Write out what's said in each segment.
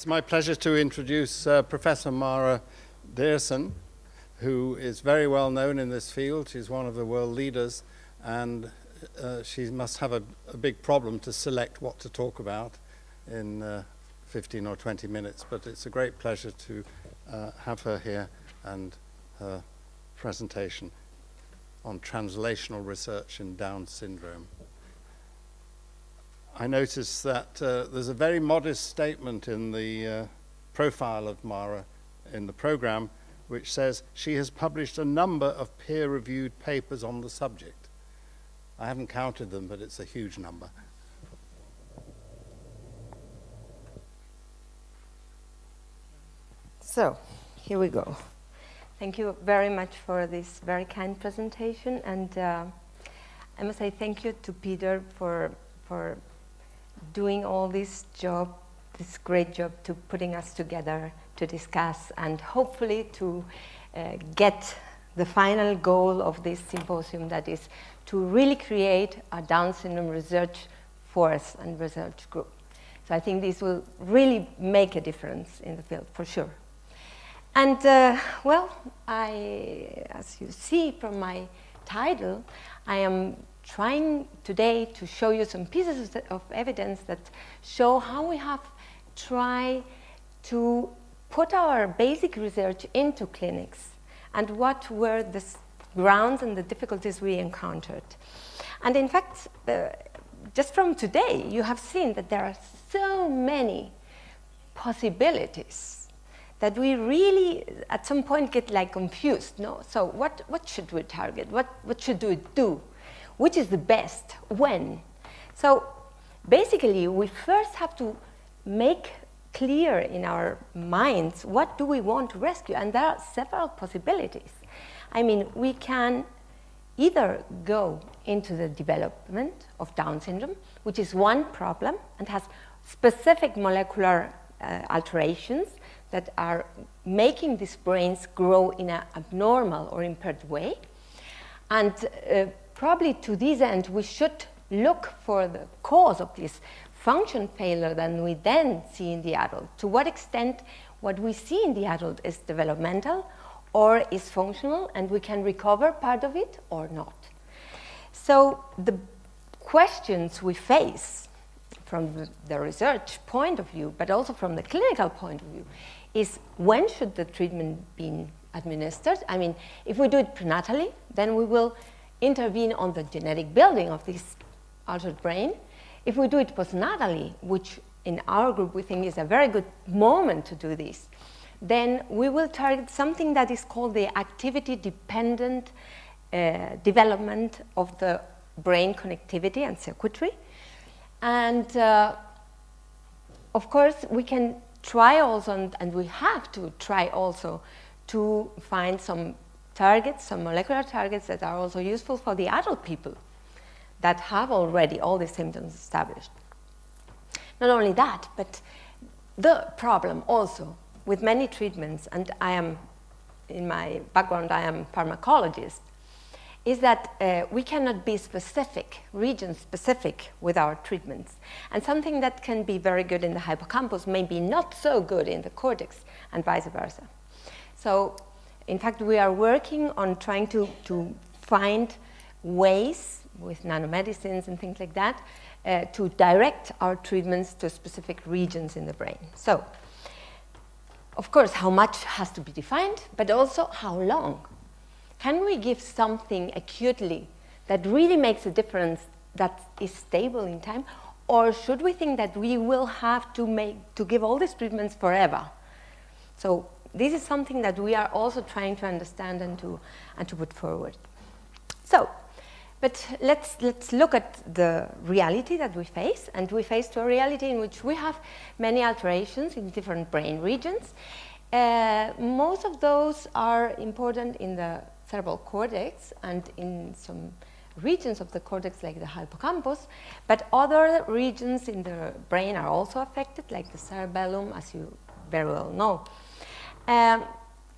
It's my pleasure to introduce Professor Mara Deersen, who is very well known in this field. She's one of the world leaders, and she must have a big problem to select what to talk about in 15 or 20 minutes, but it's a great pleasure to have her here and her presentation on translational research in Down syndrome. I noticed that there's a very modest statement in the profile of Mara in the program, which says she has published a number of peer-reviewed papers on the subject. I haven't counted them, but it's a huge number. So, here we go. Thank you very much for this very kind presentation, and I must say thank you to Peter for doing all this great job to putting us together to discuss and hopefully to get the final goal of this symposium, that is to really create a Down syndrome research force and research group. So I think this will really make a difference in the field, for sure. And well, as you see from my title, I am trying today to show you some pieces of evidence that show how we have tried to put our basic research into clinics and what were the grounds and the difficulties we encountered. And in fact, just from today, you have seen that there are so many possibilities that we really, at some point, get like confused. No? So what should we target? What should we do? Which is the best? When? So basically, we first have to make clear in our minds what do we want to rescue, and there are several possibilities. I mean, we can either go into the development of Down syndrome, which is one problem and has specific molecular alterations that are making these brains grow in an abnormal or impaired way. And probably to this end, we should look for the cause of this function failure that we then see in the adult. To what extent what we see in the adult is developmental or is functional, and we can recover part of it or not. So the questions we face from the research point of view, but also from the clinical point of view, is when should the treatment be administered? I mean, if we do it prenatally, then we will intervene on the genetic building of this altered brain. If we do it postnatally, which in our group we think is a very good moment to do this, then we will target something that is called the activity-dependent development of the brain connectivity and circuitry. And of course, we can try also, and we have to try also, to find some targets, some molecular targets that are also useful for the adult people that have already all the symptoms established. Not only that, but the problem also with many treatments, and in my background, I am a pharmacologist, is that we cannot be specific, region-specific with our treatments. And something that can be very good in the hippocampus may be not so good in the cortex, and vice versa. So, in fact, we are working on trying to find ways with nanomedicines and things like that to direct our treatments to specific regions in the brain. So, of course, how much has to be defined, but also how long. Can we give something acutely that really makes a difference, that is stable in time, or should we think that we will have to give all these treatments forever? So this is something that we are also trying to understand and to put forward. So, but let's look at the reality that we face, and we face a reality in which we have many alterations in different brain regions. Most of those are important in the cerebral cortex and in some regions of the cortex like the hippocampus, but other regions in the brain are also affected, like the cerebellum, as you very well know.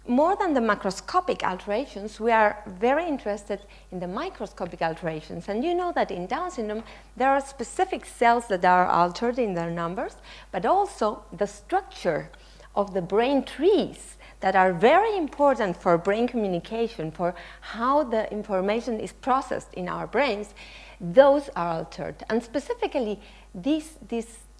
more than the macroscopic alterations, we are very interested in the microscopic alterations. And you know that in Down syndrome, there are specific cells that are altered in their numbers, but also the structure of the brain trees that are very important for brain communication, for how the information is processed in our brains, those are altered. And specifically, these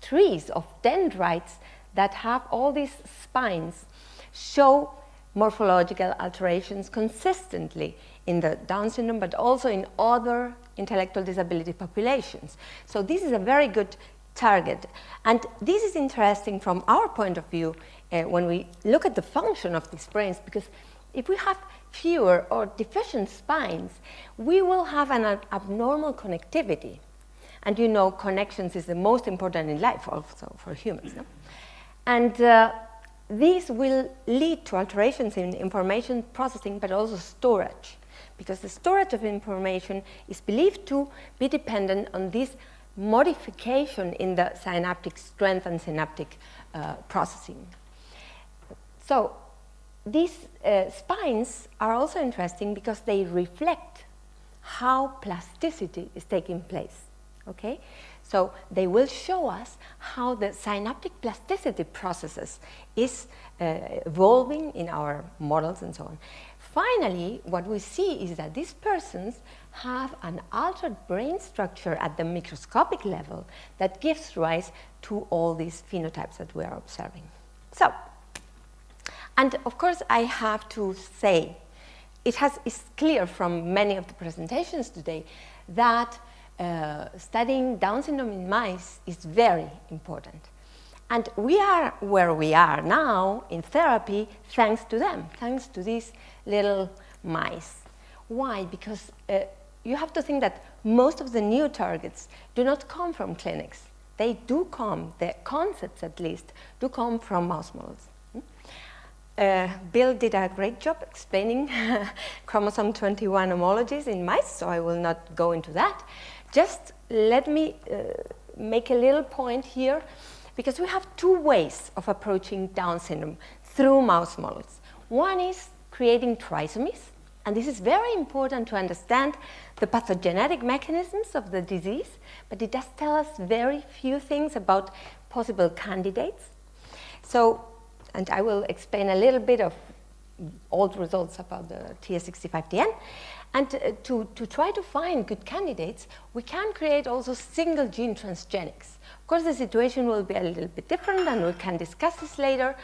trees of dendrites that have all these spines show morphological alterations consistently in the Down syndrome, but also in other intellectual disability populations. So this is a very good target. And this is interesting from our point of view when we look at the function of these brains, because if we have fewer or deficient spines, we will have an abnormal connectivity. And you know, connections is the most important in life also for humans. No? And these will lead to alterations in information processing, but also storage, because the storage of information is believed to be dependent on this modification in the synaptic strength and synaptic processing. So these spines are also interesting because they reflect how plasticity is taking place. Okay? So they will show us how the synaptic plasticity processes is evolving in our models and so on. Finally, what we see is that these persons have an altered brain structure at the microscopic level that gives rise to all these phenotypes that we are observing. So, and of course I have to say, it's clear from many of the presentations today that studying Down syndrome in mice is very important. And we are where we are now in therapy thanks to them, thanks to these little mice. Why? Because you have to think that most of the new targets do not come from clinics. They do come, the concepts at least, do come from mouse models. Bill did a great job explaining chromosome 21 homologies in mice, so I will not go into that. Just let me make a little point here, because we have two ways of approaching Down syndrome through mouse models. One is creating trisomies, and this is very important to understand the pathogenetic mechanisms of the disease, but it does tell us very few things about possible candidates. So, and I will explain a little bit of old results about the TS65TN. And to try to find good candidates, we can create also single gene transgenics. Of course, the situation will be a little bit different, and we can discuss this later.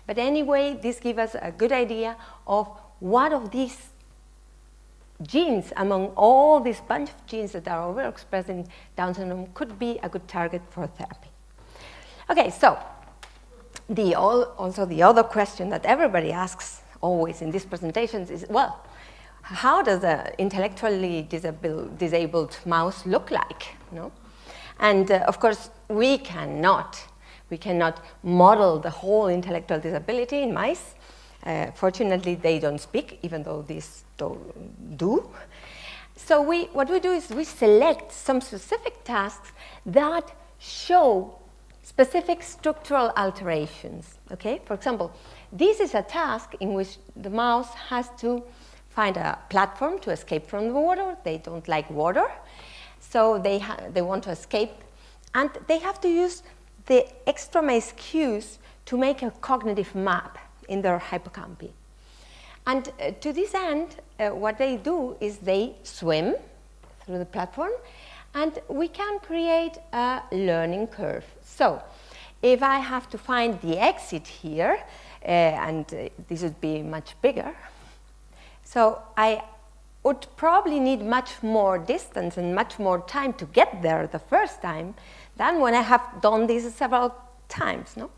But anyway, this gives us a good idea of what of these genes among all this bunch of genes that are overexpressed in Down syndrome could be a good target for therapy. Okay, so also the other question that everybody asks always in these presentations is, well, how does an intellectually disabled mouse look like? No? And of course, we cannot model the whole intellectual disability in mice. Fortunately, they don't speak, even though these do. So what we do is we select some specific tasks that show specific structural alterations. Okay? For example, this is a task in which the mouse has to find a platform to escape from the water. They don't like water, so they want to escape, and they have to use the extramace cues to make a cognitive map in their hippocampi. And to this end, what they do is they swim through the platform, and we can create a learning curve. So if I have to find the exit here, and this would be much bigger, so I would probably need much more distance and much more time to get there the first time than when I have done this several times. No?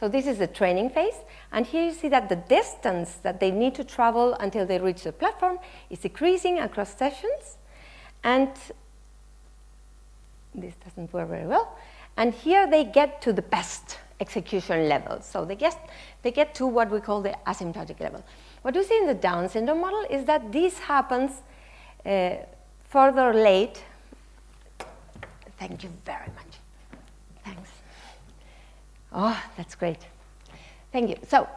So this is the training phase, and here you see that the distance that they need to travel until they reach the platform is decreasing across sessions, and this doesn't work very well. And here they get to the best execution level. So they get to what we call the asymptotic level. What we see in the Down syndrome model is that this happens further late. Thank you very much. Thanks. Oh, that's great. Thank you. So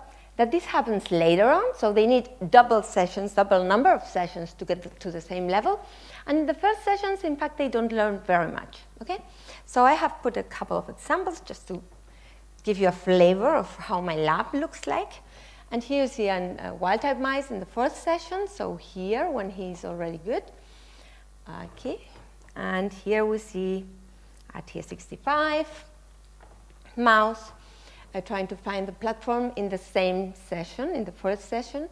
that this happens later on, so they need double sessions, double number of sessions to get to the same level. And in the first sessions, in fact, they don't learn very much, okay? So I have put a couple of examples just to give you a flavor of how my lab looks like. And here you see a wild-type mice in the first session, so here when he's already good. Okay, and here we see a T65 mouse trying to find the platform in the same session, in the first session.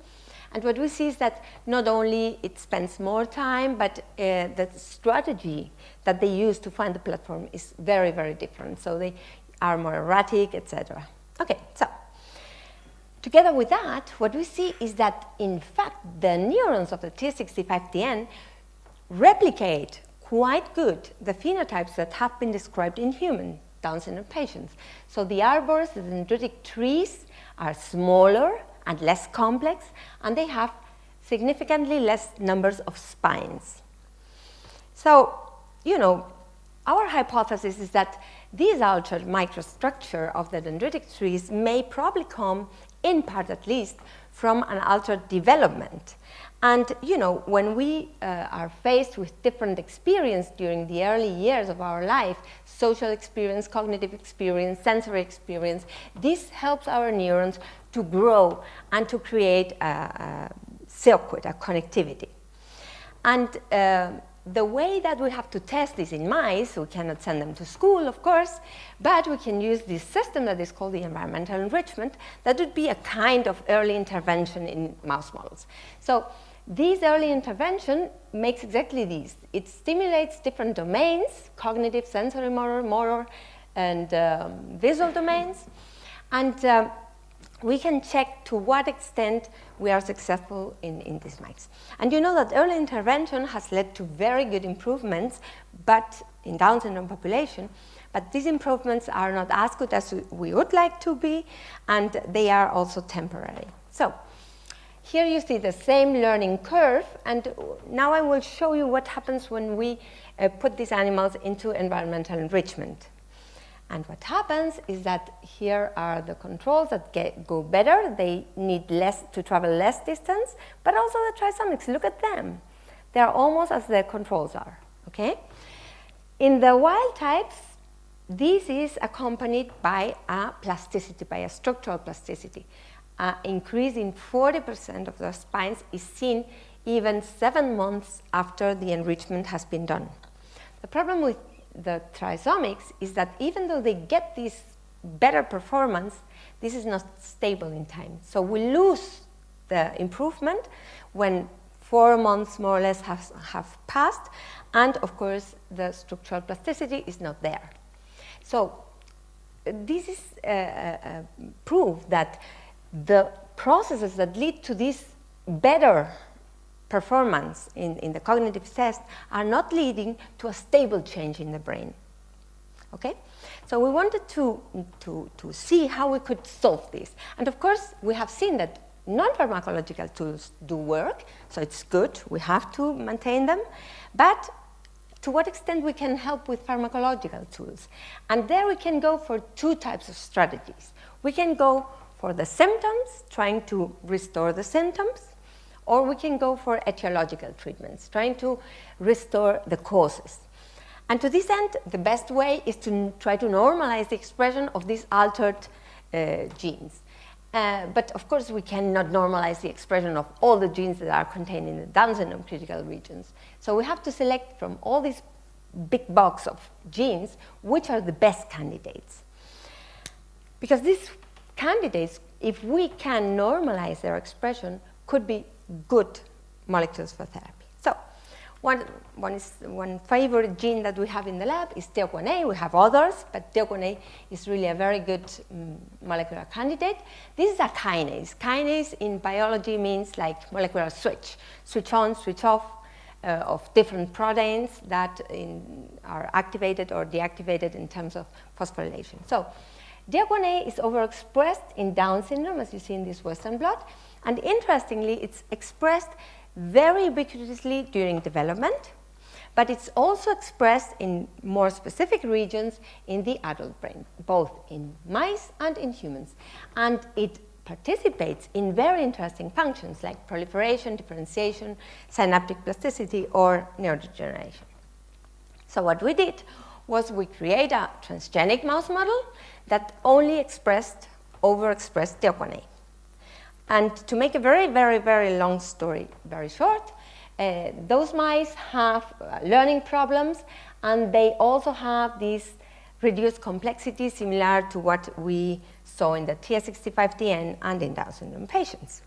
And what we see is that not only it spends more time, but the strategy that they use to find the platform is very, very different. So they are more erratic, etc. Okay, so together with that, what we see is that, in fact, the neurons of the T65TN replicate quite good the phenotypes that have been described in human Down syndrome patients. So the arbors, the dendritic trees, are smaller and less complex, and they have significantly less numbers of spines. So, you know, our hypothesis is that this altered microstructure of the dendritic trees may probably come, in part at least, from an altered development. And, you know, when we are faced with different experience during the early years of our life, social experience, cognitive experience, sensory experience, this helps our neurons to grow and to create a circuit, a connectivity. And the way that we have to test this in mice, we cannot send them to school, of course, but we can use this system that is called the environmental enrichment. That would be a kind of early intervention in mouse models. So this early intervention makes exactly this. It stimulates different domains, cognitive, sensory, motor, and visual domains. And we can check to what extent we are successful in these mice. And you know that early intervention has led to very good improvements, but in Down syndrome population, but these improvements are not as good as we would like to be, and they are also temporary. So here you see the same learning curve, and now I will show you what happens when we put these animals into environmental enrichment. And what happens is that here are the controls that go better. They need to travel less distance, but also the trisomics, look at them. They are almost as the controls are, okay? In the wild types, this is accompanied by a plasticity, by a structural plasticity. An increase in 40% of the spines is seen even 7 months after the enrichment has been done. The problem with the trisomics is that even though they get this better performance, this is not stable in time. So we lose the improvement when 4 months more or less have passed, and of course the structural plasticity is not there. So this is proof that the processes that lead to this better performance in the cognitive test are not leading to a stable change in the brain. Okay? So we wanted to see how we could solve this. And of course, we have seen that non-pharmacological tools do work, so it's good, we have to maintain them, but to what extent we can help with pharmacological tools. And there we can go for 2 types of strategies. We can go for the symptoms, trying to restore the symptoms, or we can go for etiological treatments, trying to restore the causes. And to this end, the best way is to try to normalize the expression of these altered genes. But of course, we cannot normalize the expression of all the genes that are contained in the Down syndrome critical regions. So we have to select from all these big box of genes which are the best candidates. Because these candidates, if we can normalize their expression, could be good molecules for therapy. So one favorite gene that we have in the lab is TEOC1A. We have others, but TEOC1A is really a very good molecular candidate. This is a kinase. Kinase in biology means like molecular switch on, switch off of different proteins that are activated or deactivated in terms of phosphorylation. So TEOC1A is overexpressed in Down syndrome, as you see in this Western blot. And interestingly, it's expressed very ubiquitously during development, but it's also expressed in more specific regions in the adult brain, both in mice and in humans. And it participates in very interesting functions like proliferation, differentiation, synaptic plasticity, or neurodegeneration. So what we did was we create a transgenic mouse model that only overexpressed DOCK1A. And to make a very, very, very long story very short, those mice have learning problems, and they also have these reduced complexity similar to what we saw in the TS65TN and in Down syndrome patients.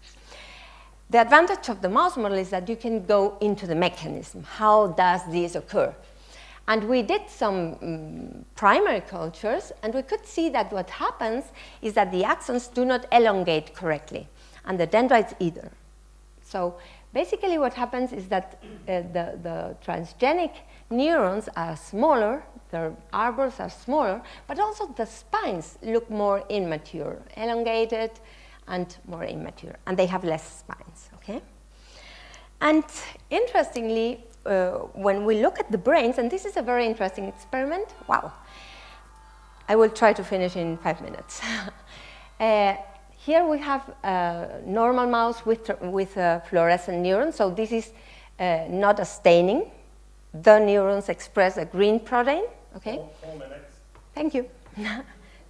The advantage of the mouse model is that you can go into the mechanism. How does this occur? And we did some primary cultures, and we could see that what happens is that the axons do not elongate correctly, and the dendrites either. So basically what happens is that the transgenic neurons are smaller, their arbors are smaller, but also the spines look more immature, elongated and more immature, and they have less spines, okay? And interestingly, when we look at the brains, and this is a very interesting experiment, wow, I will try to finish in 5 minutes. Here we have a normal mouse with fluorescent neurons, so this is not a staining. The neurons express a green protein, okay? 4 minutes. Thank you.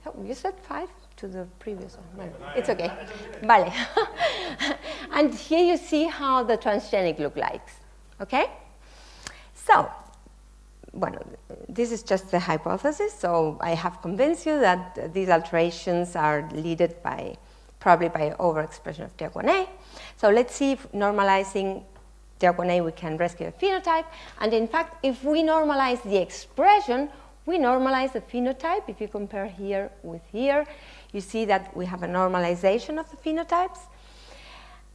Oh, you said 5 to the previous one. No, it's okay. Vale. And here you see how the transgenic look like, okay? So, well, this is just the hypothesis, so I have convinced you that these alterations are led probably by overexpression of DOCK1A. So let's see if normalizing DOCK1A we can rescue the phenotype. And in fact, if we normalize the expression, we normalize the phenotype. If you compare here with here, you see that we have a normalization of the phenotypes.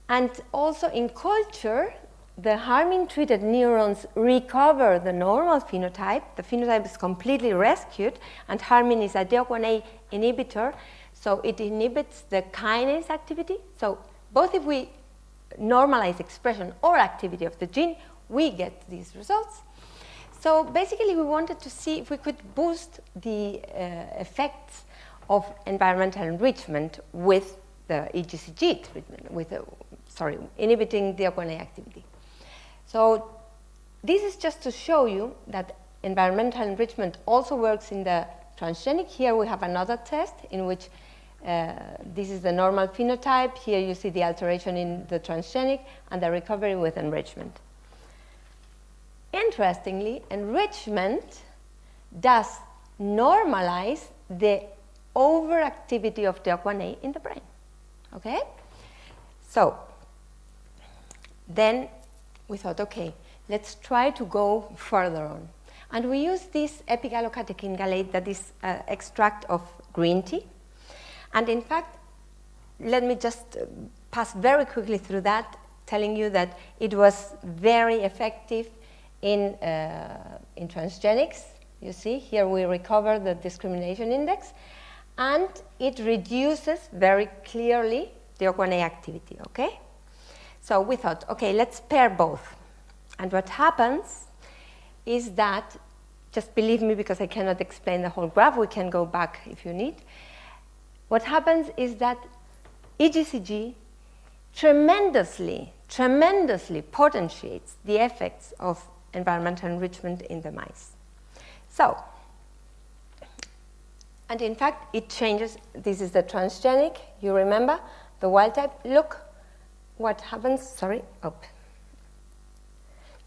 And also in culture, the harmine-treated neurons recover the normal phenotype. The phenotype is completely rescued, and harmine is a DOCK1A inhibitor, so it inhibits the kinase activity. So both if we normalize expression or activity of the gene, we get these results. So basically, we wanted to see if we could boost the effects of environmental enrichment with the EGCG treatment, with inhibiting DOCK1A activity. So this is just to show you that environmental enrichment also works in the transgenic. Here we have another test in which this is the normal phenotype. Here you see the alteration in the transgenic and the recovery with enrichment. Interestingly, enrichment does normalize the overactivity of DOCK1A in the brain. Okay? So then we thought, okay, let's try to go further on. And we use this epigallocatechin gallate that is extract of green tea. And in fact, let me just pass very quickly through that, telling you that it was very effective in transgenics. You see, here we recover the discrimination index, and it reduces very clearly DOCK1A activity, okay? So we thought, okay, let's pair both. And what happens is that, just believe me because I cannot explain the whole graph, we can go back if you need. What happens is that EGCG tremendously potentiates the effects of environmental enrichment in the mice. So, and in fact, it changes. This is the transgenic, you remember, the wild type. Look what happens,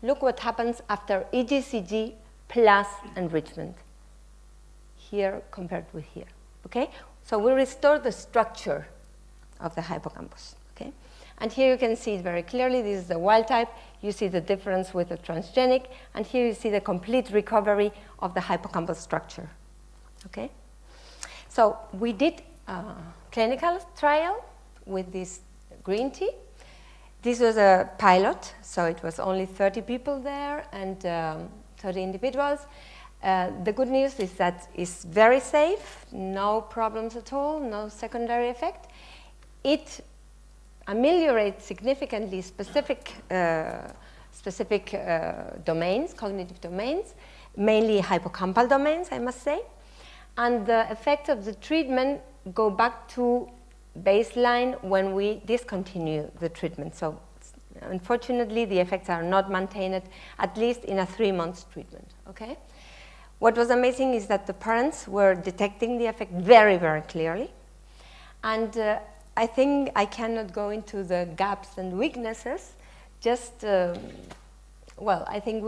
Look what happens after EGCG plus enrichment, here compared with here, okay? So we restore the structure of the hippocampus, okay? And here you can see it very clearly. This is the wild type. You see the difference with the transgenic, and here you see the complete recovery of the hippocampal structure, okay? So we did a clinical trial with this green tea. This was a pilot, so it was only 30 people there and 30 individuals. The good news is that it's very safe, no problems at all, no secondary effect. It ameliorates significantly specific domains, cognitive domains, mainly hippocampal domains, I must say. And the effects of the treatment go back to baseline when we discontinue the treatment. So unfortunately, the effects are not maintained, at least in a 3-month treatment, okay? What was amazing is that the parents were detecting the effect very, very clearly. And I think I cannot go into the gaps and weaknesses, just, well, I think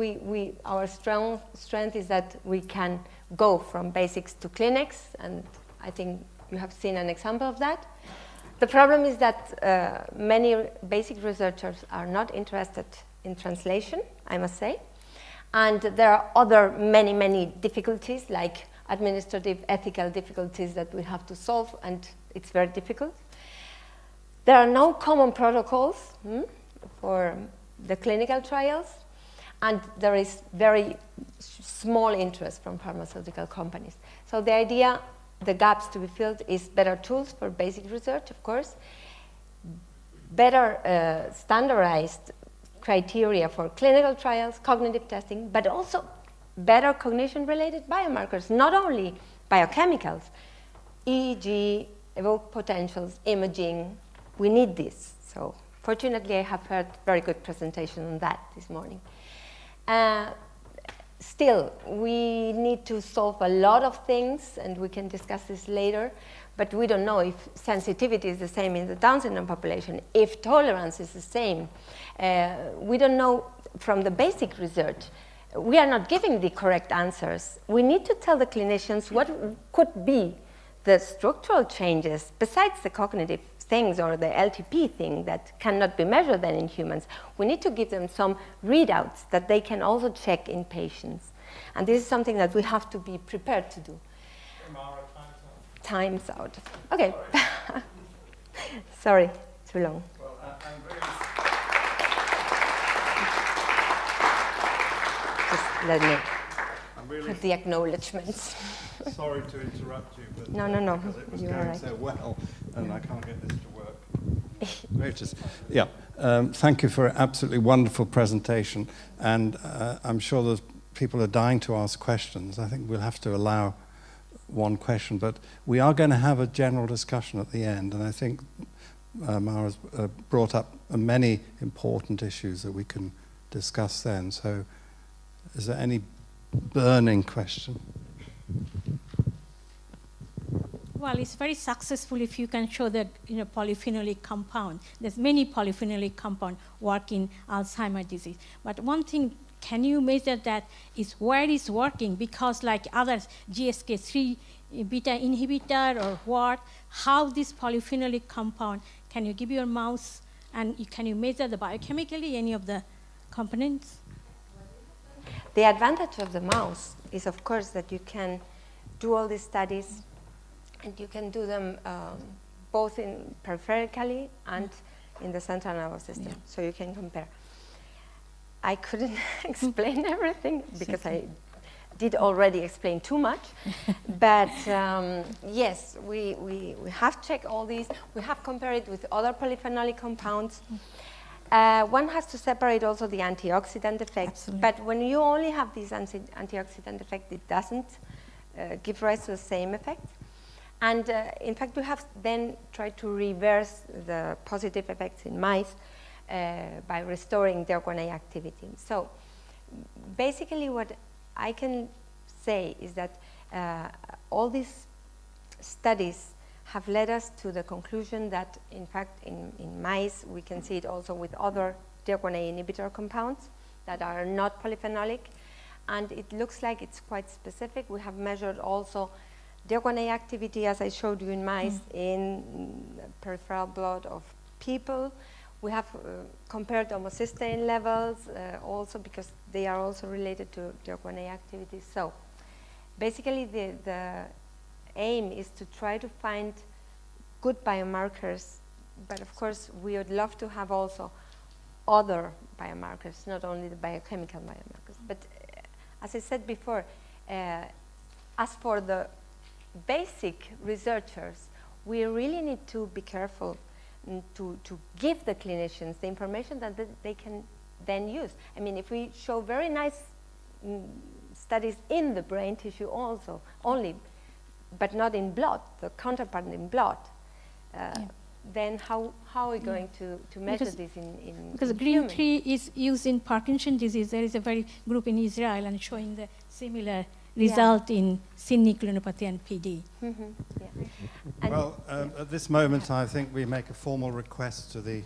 our strength is that we can go from basics to clinics, and I think you have seen an example of that. The problem is that many basic researchers are not interested in translation, I must say. And there are other many difficulties, like administrative, ethical difficulties that we have to solve, and it's very difficult. There are no common protocols for the clinical trials, and there is very small interest from pharmaceutical companies. So the idea, the gaps to be filled, is better tools for basic research, of course, better standardized criteria for clinical trials, cognitive testing, but also better cognition-related biomarkers, not only biochemicals, EEG, evoked potentials, imaging. We need this. So fortunately, I have heard very good presentation on that this morning. Still, we need to solve a lot of things, and we can discuss this later, but we don't know if sensitivity is the same in the Down syndrome population, if tolerance is the same. We don't know from the basic research. We are not giving the correct answers. We need to tell the clinicians what could be the structural changes besides the cognitive things or the LTP thing that cannot be measured then in humans. We need to give them some readouts that they can also check in patients. And this is something that we have to be prepared to do. Time's out. Okay. Sorry, too long. Well, I'm very... Just let me put the acknowledgements. Sorry to interrupt you, but no. Because it was You're going right. so well, and I can't get this to work. Gracious. Yeah, thank you for an absolutely wonderful presentation, and I'm sure there's people are dying to ask questions. I think we'll have to allow one question, but we are going to have a general discussion at the end, and I think Mara's brought up many important issues that we can discuss then. So is there any burning question? Well, it's very successful if you can show that polyphenolic compound. There's many polyphenolic compound work in Alzheimer's disease. But one thing, can you measure that is where it's working? Because like others, GSK3 beta inhibitor or what, how this polyphenolic compound, can you give your mouse and can you measure the biochemically any of the components? The advantage of the mouse is, of course, that you can do all these studies and you can do them both in peripherically and in the central nervous system, yeah. So you can compare. I couldn't explain everything because I did already explain too much, but yes, we have checked all these. We have compared it with other polyphenolic compounds. One has to separate also the antioxidant effects, but when you only have this antioxidant effect, it doesn't give rise to the same effect. And in fact, we have then tried to reverse the positive effects in mice by restoring their DNA activity. So basically what I can say is that all these studies have led us to the conclusion that, in fact, in mice, we can see it also with other DNA inhibitor compounds that are not polyphenolic, and it looks like it's quite specific. We have measured also DNA activity, as I showed you in mice, in peripheral blood of people. We have compared homocysteine levels also because they are also related to DNA activity. So basically the aim is to try to find good biomarkers, but of course we would love to have also other biomarkers, not only the biochemical biomarkers. But as I said before, as for the basic researchers, we really need to be careful to give the clinicians the information that they can then use. I mean, if we show very nice studies in the brain tissue also, only, but not in blood, the counterpart in blood, then how are we going to measure this in because in green humans? tea is used in Parkinson's disease. There is a very group in Israel and showing the similar result in synucleinopathy and PD. Yeah. And Well, at this moment, I think we make a formal request to the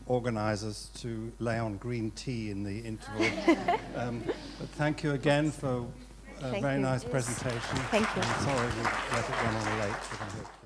organisers to lay on green tea in the interval. But thank you again for a Thank very you. nice presentation. Thank you. I'm sorry we let it run on late. But I hope